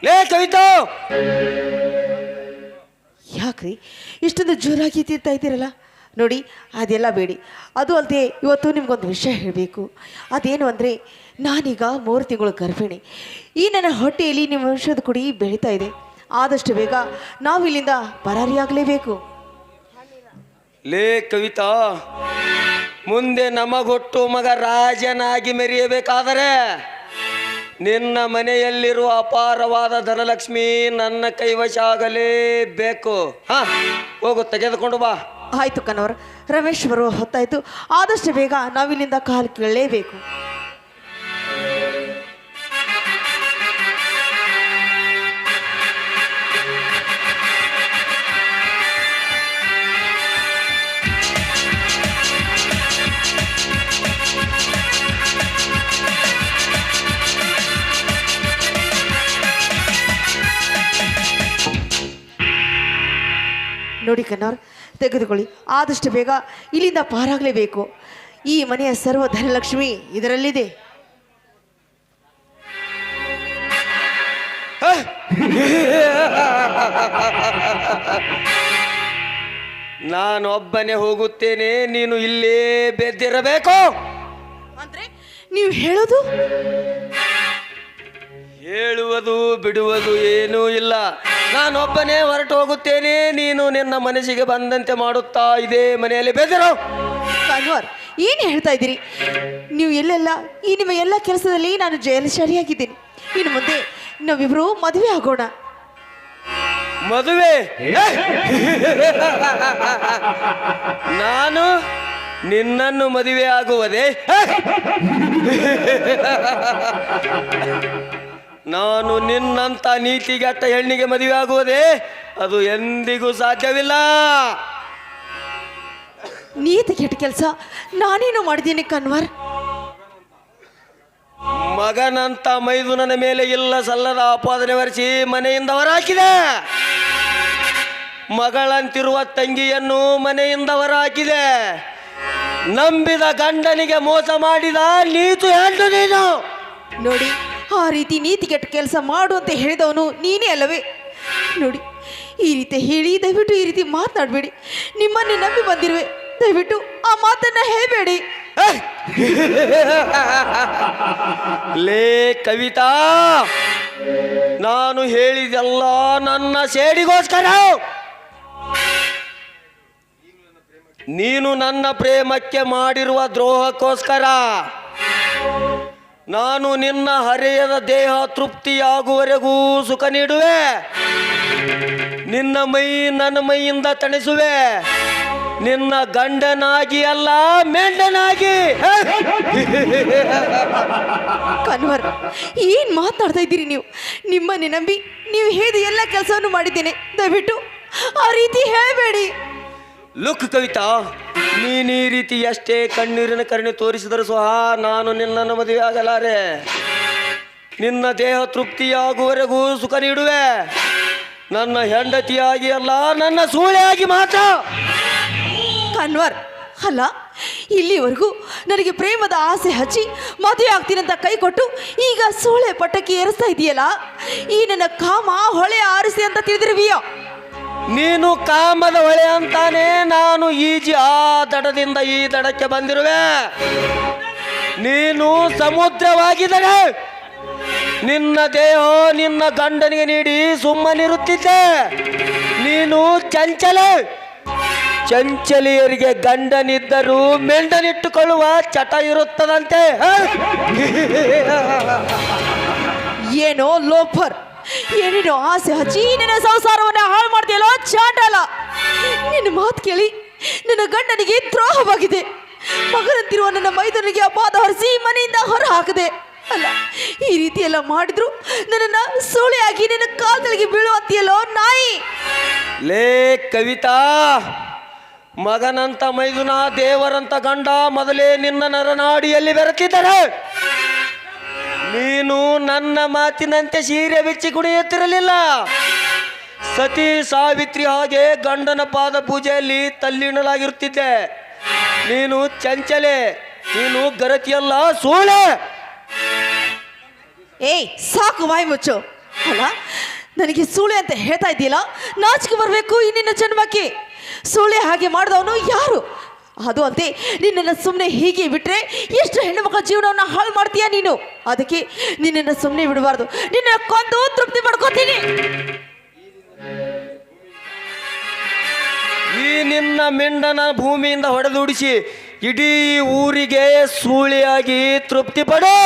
ಲೇ ಕವಿತಾ, ಯಾಕ್ರಿ ಇಷ್ಟೊಂದು ಜೋರಾಗಿ ತಿಂತಾ ಇದ್ದೀರಲ್ಲ? ನೋಡಿ, ಅದೆಲ್ಲ ಬೇಡಿ. ಅದು ಅಲ್ಲದೆ ಇವತ್ತು ನಿಮ್ಗೊಂದು ವಿಷಯ ಹೇಳಬೇಕು. ಅದೇನು ಅಂದರೆ, ನಾನೀಗ 3 ತಿಂಗಳು ಗರ್ಭಿಣಿ. ಈ ನನ್ನ ಹೊಟ್ಟೆಯಲ್ಲಿ ನಿಮ್ಮ ವಂಶದ ಕುಡಿ ಬೆಳೀತಾ ಇದೆ. ಆದಷ್ಟು ಬೇಗ ನಾವು ಇಲ್ಲಿಂದ ಪರಾರಿಯಾಗಲೇಬೇಕು. ಲೇ ಕವಿತಾ, ಮುಂದೆ ನಮಗೊಟ್ಟು ಮಗ ರಾಜನಾಗಿ ಮೆರೆಯಬೇಕಾದರೆ ನಿನ್ನ ಮನೆಯಲ್ಲಿರುವ ಅಪಾರವಾದ ಧನಲಕ್ಷ್ಮಿ ನನ್ನ ಕೈವಶ ಆಗಲೇಬೇಕು. ಹೋಗು, ತೆಗೆದುಕೊಂಡು ಬಾ. ಆಯಿತು ಕಣವರ್, ರಮೇಶ್ ಬರುವ ಹೊತ್ತಾಯಿತು. ಆದಷ್ಟು ಬೇಗ ನಾವಿಲ್ಲಿಂದ ಕಾಲು ಕೀಳಲೇಬೇಕು. ನೋಡಿ ಕನ್ನವ್ರ, ತೆಗೆದುಕೊಳ್ಳಿ. ಆದಷ್ಟು ಬೇಗ ಇಲ್ಲಿಂದ ಪಾರಾಗಲೇಬೇಕು. ಈ ಮನೆಯ ಸರ್ವ ಧನಲಕ್ಷ್ಮಿ ಇದರಲ್ಲಿದೆ. ನಾನೊಬ್ಬನೇ ಹೋಗುತ್ತೇನೆ, ನೀನು ಇಲ್ಲೇ ಬೆದ್ದಿರಬೇಕು. ಅಂದ್ರೆ ನೀವು ಹೇಳೋದು? ಹೇಳುವುದು ಬಿಡುವುದು ಏನೂ ಇಲ್ಲ. ನಾನೊಬ್ಬನೇ ಹೊರಟು ಹೋಗುತ್ತೇನೆ, ನೀನು ನಿನ್ನ ಮನಸ್ಸಿಗೆ ಬಂದಂತೆ ಮಾಡುತ್ತಾ ಇದೇ ಮನೆಯಲ್ಲಿ ಬೆದರು. ಕನ್ವರ್, ಏನು ಹೇಳ್ತಾ ಇದ್ದೀರಿ ನೀವು? ಈ ನಿಮ್ಮ ಎಲ್ಲ ಕೆಲಸದಲ್ಲಿ ನಾನು ಜಯಲಶಾಲಿಯಾಗಿದ್ದೀನಿ. ಇನ್ನು ಮುಂದೆ ನಾವಿಬ್ರು ಮದುವೆ ಆಗೋಣ. ಮದುವೆ? ನಾನು ನಿನ್ನನ್ನು ಮದುವೆ ಆಗುವುದೇ? ನಾನು ನಿನ್ನಂತ ನೀತಿಗೆಟ್ಟ ಹೆಣ್ಣಿಗೆ ಮದುವೆ ಆಗುವುದೇ? ಅದು ಎಂದಿಗೂ ಸಾಧ್ಯವಿಲ್ಲ. ನೀತಿ ಕೆಟ್ಟ ಕೆಲಸ ನಾನೇನು ಮಾಡಿದ್ದೀನಿ ಕನ್ವರ್? ಮಗನಂತ ಮೈದುನನ ಮೇಲೆ ಇಲ್ಲ ಸಲ್ಲದ ಆಪಾದನೆ ಹೊರಿಸಿ ಮನೆಯಿಂದ ಹೊರಹಾಕಿದೆ. ಮಗಳಂತಿರುವ ತಂಗಿಯನ್ನು ಮನೆಯಿಂದ ಹೊರಹಾಕಿದೆ. ನಂಬಿದ ಗಂಡನಿಗೆ ಮೋಸ ಮಾಡಿದ ನೀತು ಹೆಣ್ಣು ನೀನು. ನೋಡಿ, ಆ ರೀತಿ ನೀತಿ ಕೆಟ್ಟ ಕೆಲಸ ಮಾಡು ಅಂತ ಹೇಳಿದವನು ನೀನೇ ಅಲ್ಲವೇ? ನೋಡಿ, ಈ ರೀತಿ ಹೇಳಿ ದಯವಿಟ್ಟು ಈ ರೀತಿ ಮಾತನಾಡಬೇಡಿ. ನಿಮ್ಮನ್ನೇ ನಂಬಿ ಬಂದಿರುವೆ, ದಯವಿಟ್ಟು ಆ ಮಾತನ್ನ ಹೇಳಬೇಡಿ. ಲೇ ಕವಿತಾ, ನಾನು ಹೇಳಿದೆಲ್ಲ ನನ್ನ ಸೇಡಿಗೋಸ್ಕರ. ನೀನು ನನ್ನ ಪ್ರೇಮಕ್ಕೆ ಮಾಡಿರುವ ದ್ರೋಹಕ್ಕೋಸ್ಕರ. ನಾನು ನಿನ್ನ ಹರೆಯದ ದೇಹ ತೃಪ್ತಿಯಾಗುವವರೆಗೂ ಸುಖ ನೀಡುವೆ. ನಿನ್ನ ಮೈ ನನ್ನ ಮೈಯಿಂದ ತಣಿಸುವೆ. ನಿನ್ನ ಗಂಡನಾಗಿ ಅಲ್ಲ, ಮೆಂಡನಾಗಿ. ಕನ್ವರ್, ಏನ್ ಮಾತಾಡ್ತಾ ಇದ್ದೀರಿ ನೀವು? ನಿಮ್ಮನ್ನೇ ನಂಬಿ ನೀವು ಹೇಳಿದ ಎಲ್ಲ ಕೆಲಸವನ್ನು ಮಾಡಿದ್ದೇನೆ, ದಯವಿಟ್ಟು ಆ ರೀತಿ ಹೇಳಬೇಡಿ. ಲುಕ್ ಕವಿತಾ, ನೀನು ಈ ರೀತಿ ಎಷ್ಟೇ ಕಣ್ಣೀರಿನ ಕರುಣೆ ತೋರಿಸಿದರೂ ಸಹ ನಾನು ನಿನ್ನನ್ನು ಮದುವೆ ಆಗಲಾರೆ. ನಿನ್ನ ದೇಹ ತೃಪ್ತಿಯಾಗುವವರೆಗೂ ಸುಖ ನೀಡುವೆ. ನನ್ನ ಹೆಂಡತಿಯಾಗಿ ಅಲ್ಲ, ನನ್ನ ಸೂಳೆಯಾಗಿ ಮಾತ್ರ. ಕನ್ವರ್, ಅಲ್ಲ, ಇಲ್ಲಿವರೆಗೂ ನನಗೆ ಪ್ರೇಮದ ಆಸೆ ಹಚ್ಚಿ ಮದುವೆ ಆಗ್ತೀನಂತ ಕೈ ಕೊಟ್ಟು ಈಗ ಸೋಳೆ ಪಟ್ಟಕ್ಕೆ ಏರಿಸ್ತಾ ಇದೆಯಲ್ಲ, ಈ ನನ್ನ ಕಾಮ ಹೊಳೆ ಆರಿಸಿ ಅಂತ ತಿಳಿದಿರುವಿಯೋ? ನೀನು ಕಾಮದ ಹೊಳೆ ಅಂತಾನೆ ನಾನು ಈಜಿ ಆ ದಡದಿಂದ ಈ ದಡಕ್ಕೆ ಬಂದಿರುವೆ. ನೀನು ಸಮುದ್ರವಾಗಿದ್ದರೆ ನಿನ್ನ ದೇಹ ನಿನ್ನ ಗಂಡನಿಗೆ ನೀಡಿ ಸುಮ್ಮನಿರುತ್ತಿದ್ದೆ. ನೀನು ಚಂಚಲಿಯರಿಗೆ ಗಂಡನಿದ್ದರೂ ಮೆಂಡನಿಟ್ಟುಕೊಳ್ಳುವ ಚಟ ಇರುತ್ತದಂತೆ. ಏನೋ ಲೋಫರ್, ಏನೇನೋ ಆಸೆ ಹಚ್ಚಿ ನಿನ್ನ ಸಂಸಾರವನ್ನ ಹಾಳು ಮಾಡ್ತೀಯಲ್ಲ ಚಾಂಡಾಲ. ನಿನ್ನ ಮಾತು ಕೇಳಿ ನನ್ನ ಗಂಡನಿಗೆ ದ್ರೋಹವಾಗಿದೆ. ಮಗನಂತಿರುವ ನನ್ನ ಮೈದನಿಗೆ ಅಪಾದ ಹೊರಿಸಿ ಮನೆಯಿಂದ ಹೊರ ಹಾಕದೆ. ಅಲ್ಲ, ಈ ರೀತಿ ಎಲ್ಲ ಮಾಡಿದ್ರು ನನ್ನನ್ನ ಸೋಳೆಯಾಗಿ ನಿನ್ನ ಕಾಲ್ಗಳಿಗೆ ಬೀಳುವಂತೀಯಲ್ಲೋ ನಾಯಿ. ಲೇ ಕವಿತಾ, ಮಗನಂತ ಮೈದುನ ದೇವರಂತ ಗಂಡ ಮೊದಲೇ ನಿನ್ನ ನರನಾಡಿಯಲ್ಲಿ ಬೆರೆತಿದ್ದರೆ ನೀನು ನನ್ನ ಮಾತಿನಂತೆ ಸೀರೆ ಬಿಚ್ಚಿ ಕುಣಿಯುತ್ತಿರಲಿಲ್ಲ. ಸತಿ ಸಾವಿತ್ರಿ ಹಾಗೆ ಗಂಡನ ಪಾದ ಪೂಜೆಯಲ್ಲಿ ತಲ್ಲೀನಲಾಗಿರುತ್ತಿದ್ದೆ. ನೀನು ಚಂಚಲೆ, ನೀನು ಗರತಿಯಲ್ಲ, ಸೋಳೆ. ಏಯ್, ಸಾಕು ಬಾಯಿ ಮುಚ್ಚು. ಅಲ್ಲ, ನನಗೆ ಸೂಳೆ ಅಂತ ಹೇಳ್ತಾ ಇದ್ದೀಲ್ಲ, ನಾಚಿಕೆ ಬರಬೇಕು ಈ ನಿನ್ನ ಜನ್ಮಕ್ಕೆ. ಸೂಳೆ ಹಾಗೆ ಮಾಡಿದವನು ಯಾರು? ಅದು ಅಂತೆ ನಿನ್ನನ್ನು ಸುಮ್ಮನೆ ಹೀಗೆ ಬಿಟ್ಟರೆ ಎಷ್ಟು ಹೆಣ್ಣು ಮಕ್ಕಳ ಜೀವನವನ್ನು ಹಾಳು ಮಾಡ್ತೀಯ ನೀನು. ಅದಕ್ಕೆ ನಿನ್ನನ್ನು ಸುಮ್ಮನೆ ಬಿಡಬಾರ್ದು, ನಿನ್ನ ಕೊಂದು ತೃಪ್ತಿ ಪಡ್ಕೋತೀನಿ. ಈ ನಿನ್ನ ಮಿಂಡನ ಭೂಮಿಯಿಂದ ಹೊಡೆದುಡಿಸಿ ಇಡೀ ಊರಿಗೆ ಸೂಳಿಯಾಗಿ ತೃಪ್ತಿ ಪಡು.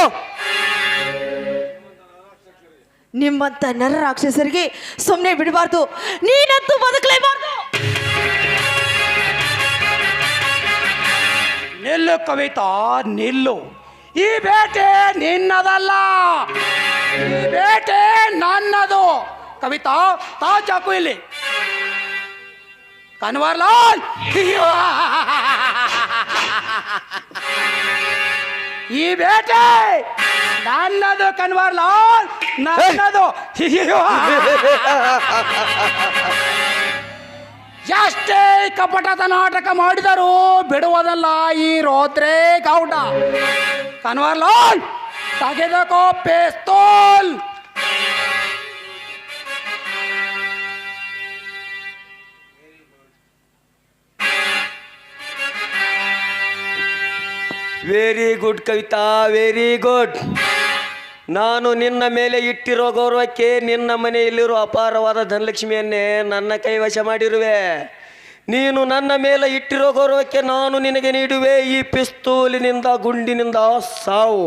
ನಿಮ್ಮಂತ ನರ ರಾಕ್ಷಸರಿಗೆ ಸುಮ್ಮನೆ ಬಿಡಬಾರ್ದು, ನೀನಂತೂ ಬದುಕಲೇಬಾರ್ದು. ನಿಲ್ಲು ಕವಿತಾ, ನಿಲ್ಲು. ಈ ಬೇಟೆ ನಿನ್ನದಲ್ಲ, ಈ ಬೇಟೆ ನನ್ನದು. ಕವಿತಾ, ತಾ ಚಾಕು ಇಲ್ಲಿ. ಕನ್ವರ್ಲಾಲ್, ಈ ಬೇಟೆ ನನ್ನದು. ಕನ್ವರ್ಲಾಲ್, ನನ್ನದು. ಎಷ್ಟೇ ಕಪಟದ ನಾಟಕ ಮಾಡಿದರೂ ಬಿಡುವುದಲ್ಲ ಈ ರೋದ್ರೆ ಗೌಡ. ಕನ್ವರ್ಲಾಲ್, ತೆಗೆದುಕೋ pistol. Very good Kavita, very good. ನಾನು ನಿನ್ನ ಮೇಲೆ ಇಟ್ಟಿರೋ ಗೌರವಕ್ಕೆ ನಿನ್ನ ಮನೆಯಲ್ಲಿರೋ ಅಪಾರವಾದ ಧನಲಕ್ಷ್ಮಿಯನ್ನೇ ನನ್ನ ಕೈವಶ ಮಾಡಿರುವೆ. ನೀನು ನನ್ನ ಮೇಲೆ ಇಟ್ಟಿರೋ ಗೌರವಕ್ಕೆ ನಾನು ನಿನಗೆ ನೀಡುವೆ ಈ ಪಿಸ್ತೂಲಿನಿಂದ ಗುಂಡಿನಿಂದ ಸಾವು.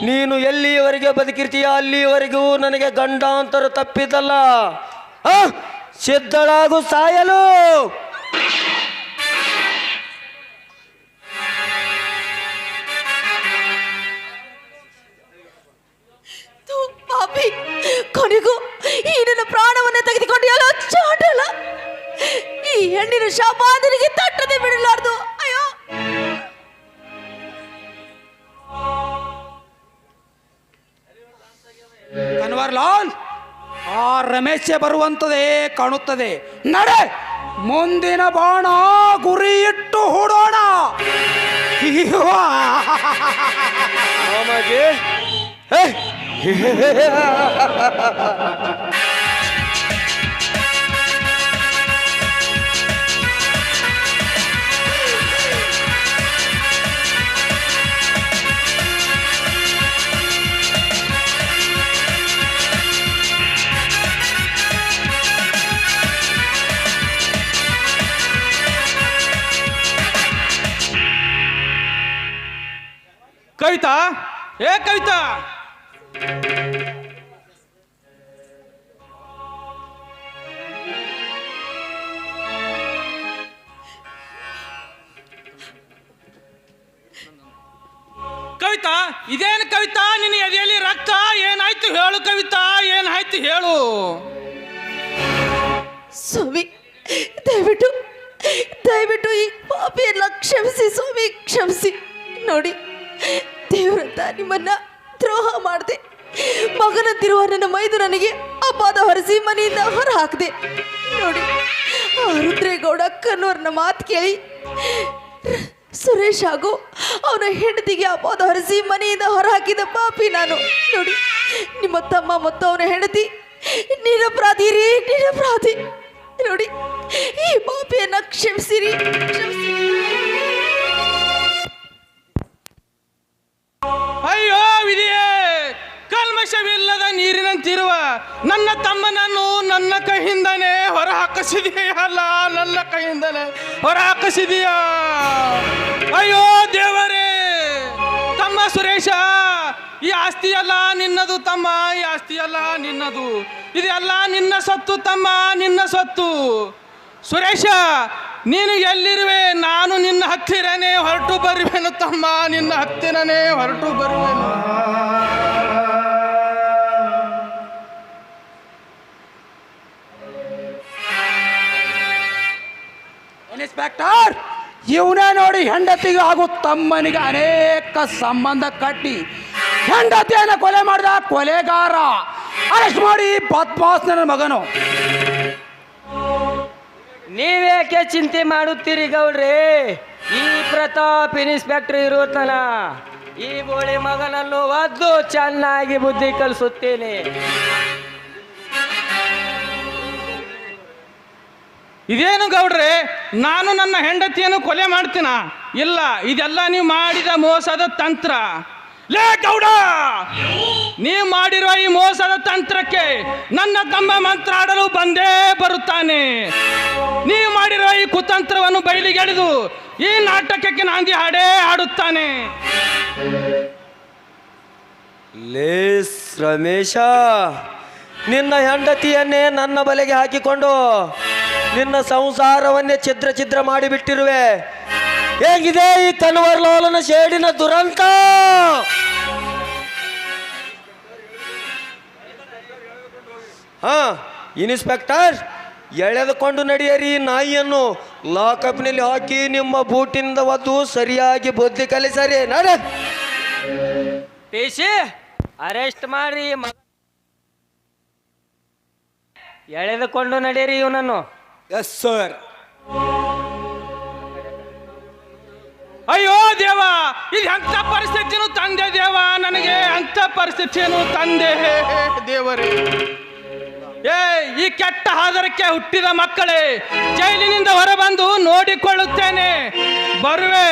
ನೀನು ಎಲ್ಲಿಯವರೆಗೆ ಬದುಕಿರ್ತೀಯ ಅಲ್ಲಿಯವರೆಗೂ ನನಗೆ ಗಂಡಾಂತರ ತಪ್ಪಿದ್ದಲ್ಲ. ಸಿದ್ಧಳಾಗು ಸಾಯಲು. ಪಾಪಿ, ಕೊನೆಗೂ ಈ ನನ್ನ ಪ್ರಾಣವನ್ನು ತೆಗೆದುಕೊಂಡಿಯಲ್ಲ ಚಾಂಡಲ. ಈ ಹೆಣ್ಣಿನ ಶಾಪ ನಿನಗೆ ತಟ್ಟದೆ ಬಿಡಲಾರ್ದು. ಅಯ್ಯೋ, ಕನ್ವರ್ಲಾಲ್, ಆ ರಮೇಶ ಬರುವಂತದೇ ಕಾಣುತ್ತದೆ. ನಡೆ, ಮುಂದಿನ ಬಾಣ ಗುರಿ ಇಟ್ಟು ಹೂಡೋಣ. ನಮಗೆ ಕವಿತಾ, ಏ ಕವಿತಾ, ಕವಿತಾ, ಇದೇನು ಕವಿತಾ? ನಿನ್ನ ಎದೆಯಲ್ಲಿ ರಕ್ತ ಏನಾಯ್ತು ಹೇಳು ಕವಿತಾ, ಏನಾಯ್ತು ಹೇಳು. ಸ್ವಾಮಿ, ದಯವಿಟ್ಟು ದಯವಿಟ್ಟು ಈ ಪಾಪಿಯನ್ನ ಕ್ಷಮಿಸಿ ಸ್ವಾಮಿ, ಕ್ಷಮಿಸಿ. ನೋಡಿ, ದೇವರಂತ ನಿಮ್ಮನ್ನ ದ್ರೋಹ ಮಾಡಿದೆ. ಮಗನಂತಿರುವ ನನ್ನ ಮೈದು ನನಗೆ ಅಪಾದ ಹೊರಿಸಿ ಮನೆಯಿಂದ ಹೊರ ಹಾಕಿದೆ. ನೋಡಿ, ಆ ರುದ್ರೇಗೌಡ ಕನ್ನೂರ್ನ ಮಾತು ಕೇಳಿ ಸುರೇಶ್ ಹಾಗೂ ಅವನ ಹೆಂಡತಿಗೆ ಅಪಾದ ಹೊರಿಸಿ ಮನೆಯಿಂದ ಹೊರ ಹಾಕಿದ ಪಾಪಿ ನಾನು. ನೋಡಿ, ನಿಮ್ಮ ತಮ್ಮ ಮತ್ತು ಅವನ ಹೆಂಡತಿ ನಿರಪರಾಧಿ ರೀ, ನಿರಪರಾಧಿ. ನೋಡಿ, ಈ ಪಾಪಿಯನ್ನ ಕ್ಷಮಿಸಿರಿ, ಕ್ಷಮಿಸಿರಿ. ಅಯ್ಯೋ ವಿಧಿಯೇ, ಕಲ್ಮಶವಿಲ್ಲದ ನೀರಿನಂತಿರುವ ನನ್ನ ತಮ್ಮನನ್ನು ನನ್ನ ಕೈಯಿಂದನೇ ಹೊರ ಹಾಕಿಸಿದೆಯಲ್ಲ, ನನ್ನ ಕೈಯಿಂದನೇ ಹೊರ ಹಾಕಿಸಿದೀಯ. ಅಯ್ಯೋ ದೇವರೇ, ತಮ್ಮ ಸುರೇಶ, ಈ ಆಸ್ತಿ ಎಲ್ಲ ನಿನ್ನದು ತಮ್ಮ, ಈ ಆಸ್ತಿ ಎಲ್ಲ ನಿನ್ನದು. ಇದೆಲ್ಲ ನಿನ್ನ ಸೊತ್ತು ತಮ್ಮ, ನಿನ್ನ ಸೊತ್ತು. ಸುರೇಶ, ನೀನು ಎಲ್ಲಿರುವೆ? ನಾನು ನಿನ್ನ ಹತ್ತಿರನೇ ಹೊರಟು ಬರುವೆನು ತಮ್ಮ, ನಿನ್ನ ಹತ್ತಿರನೇ ಹೊರಟು ಬರುವೆನು. ಇನ್ಸ್ಪೆಕ್ಟರ್, ಇವನೇ ನೋಡಿ ಹೆಂಡತಿಗೆ ಹಾಗೂ ತಮ್ಮನಿಗೆ ಅನೇಕ ಸಂಬಂಧ ಕಟ್ಟಿ ಹೆಂಡತಿಯನ್ನು ಕೊಲೆ ಮಾಡಿದ ಕೊಲೆಗಾರ. ಅರೆಸ್ಟ್ ಮಾಡಿ ಬದ್ಮಾಸ್ ನನ್ನ ಮಗನು. ನೀವೇಕೆ ಚಿಂತೆ ಮಾಡುತ್ತೀರಿ ಗೌಡ್ರಿ? ಈ ಪ್ರತಾಪ್ ಇನ್ಸ್ಪೆಕ್ಟರ್ ಇರುತ್ತಾನ, ಈ ಬೋಳಿ ಮಗನನ್ನು ಒದ್ದು ಚೆನ್ನಾಗಿ ಬುದ್ಧಿ ಕಲಿಸುತ್ತೇನೆ. ಇದೇನು ಗೌಡ್ರೆ, ನಾನು ನನ್ನ ಹೆಂಡತಿಯನ್ನು ಕೊಲೆ ಮಾಡ್ತೀನ? ಇಲ್ಲ, ಇದೆಲ್ಲ ನೀವು ಮಾಡಿದ ಮೋಸದ ತಂತ್ರ. ಲೇ ಗೌಡ, ನೀವು ಮಾಡಿರುವ ಈ ಮೋಸದ ತಂತ್ರಕ್ಕೆ ನನ್ನ ತಮ್ಮ ಮಂತ್ರ ಆಡಲು ಬಂದೇ ಬರುತ್ತಾನೆ. ನೀವು ಮಾಡಿರುವ ಈ ಕುತಂತ್ರವನ್ನು ಬಯಲಿಗೆಳೆದು ಈ ನಾಟಕಕ್ಕೆ ನಾಂದಿ ಹಾಡೇ ಹಾಡುತ್ತಾನೆ. ಲೇಸ್ ರಮೇಶ, ನಿನ್ನ ಹೆಂಡತಿಯನ್ನೇ ನನ್ನ ಬಲೆಗೆ ಹಾಕಿಕೊಂಡು ನಿನ್ನ ಸಂಸಾರವನ್ನೇ ಛಿದ್ರ ಛಿದ್ರ ಮಾಡಿಬಿಟ್ಟಿರುವೆ. ಹೇಗಿದೆ ಈ ಕನ್ವರ್ಲೋಲನ ಶೇಡಿನ ದುರಂತ? ಹಾ ಇನ್ಸ್ಪೆಕ್ಟರ್, ಎಳೆದುಕೊಂಡು ನಡೆಯರಿ ನಾಯಿಯನ್ನು ಲಾಕಪ್ನಲ್ಲಿ ಹಾಕಿ ನಿಮ್ಮ ಬೂಟಿನಿಂದ ಒದ್ದು ಸರಿಯಾಗಿ ಬುದ್ಧಿ ಕಲಿಸರಿ. ನಡೆ. ಪೇಶಿ ಅರೆಸ್ಟ್ ಮಾಡ್ರಿ, ಎಳೆದುಕೊಂಡು ನಡೆಯಿರಿ ಇವನನ್ನು. Yes sir. ಅಯ್ಯೋ ದೇವ, ಇದು ಎಂಥ ಪರಿಸ್ಥಿತಿನೂ ತಂದೆ ದೇವ, ನನಗೆ ಅಂಥ ಪರಿಸ್ಥಿತಿಯನ್ನು ತಂದೆ ದೇವರೇ. ಈ ಕೆಟ್ಟ ಹಾದರಕ್ಕೆ ಹುಟ್ಟಿದ ಮಕ್ಕಳೇ, ಜೈಲಿನಿಂದ ಹೊರಬಂದು ನೋಡಿಕೊಳ್ಳುತ್ತೇನೆ, ಬರುವೆ.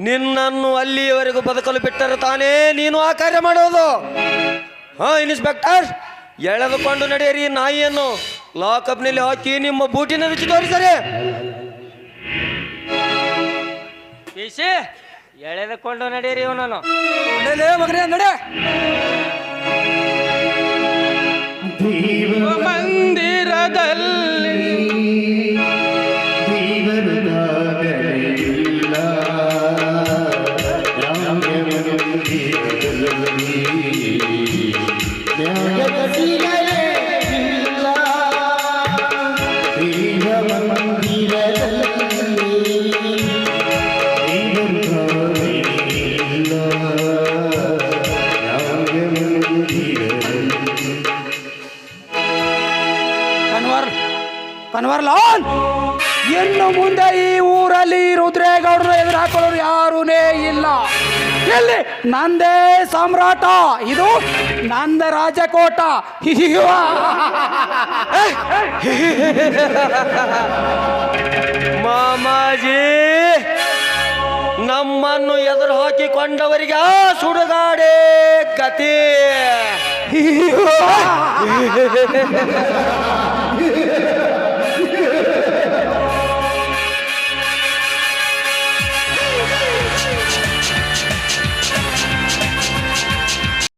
ನಿನ್ನನ್ನು ಅಲ್ಲಿಯವರೆಗೂ ಬದುಕಲು ಬಿಟ್ಟರೆ ತಾನೇ ನೀನು ಆ ಕಾರ್ಯ ಮಾಡೋದು. ಹಾ ಇನ್ಸ್ಪೆಕ್ಟರ್, ಎಳೆದುಕೊಂಡು ನಡೆಯಿರಿ ನಾಯಿಯನ್ನು ಲಾಕಪ್ನಲ್ಲಿ ಹಾಕಿ ನಿಮ್ಮ ಬೂಟಿನ ರುಚಿ ತೋರಿಸರಿ. ಪೇಶಿ ಎಳೆದುಕೊಂಡು ನಡೆಯಿರಿ ಇವನನ್ನು. ಮಗನೇ ನಡೆ. ಮಂದಿರದಲ್ಲಿ ಕನ್ವರ್ಲಾಲ್, ಇನ್ನು ಮುಂದೆ ಈ ಊರಲ್ಲಿ ರುದ್ರೇಗೌಡರು ಎದುರು ಹಾಕೊಳ್ಳೋರು ಯಾರೂನೇ ಇಲ್ಲ. ಎಲ್ಲಿ ನಂದೇ ಸಾಮ್ರಾಟ, ಇದು ನಂದ ರಾಜಕೋಟ. ಮಾಮಾಜಿ, ನಮ್ಮನ್ನು ಎದುರು ಹಾಕಿಕೊಂಡವರಿಗೆ ಆ ಸುಡುಗಾಡೆ ಗತಿ.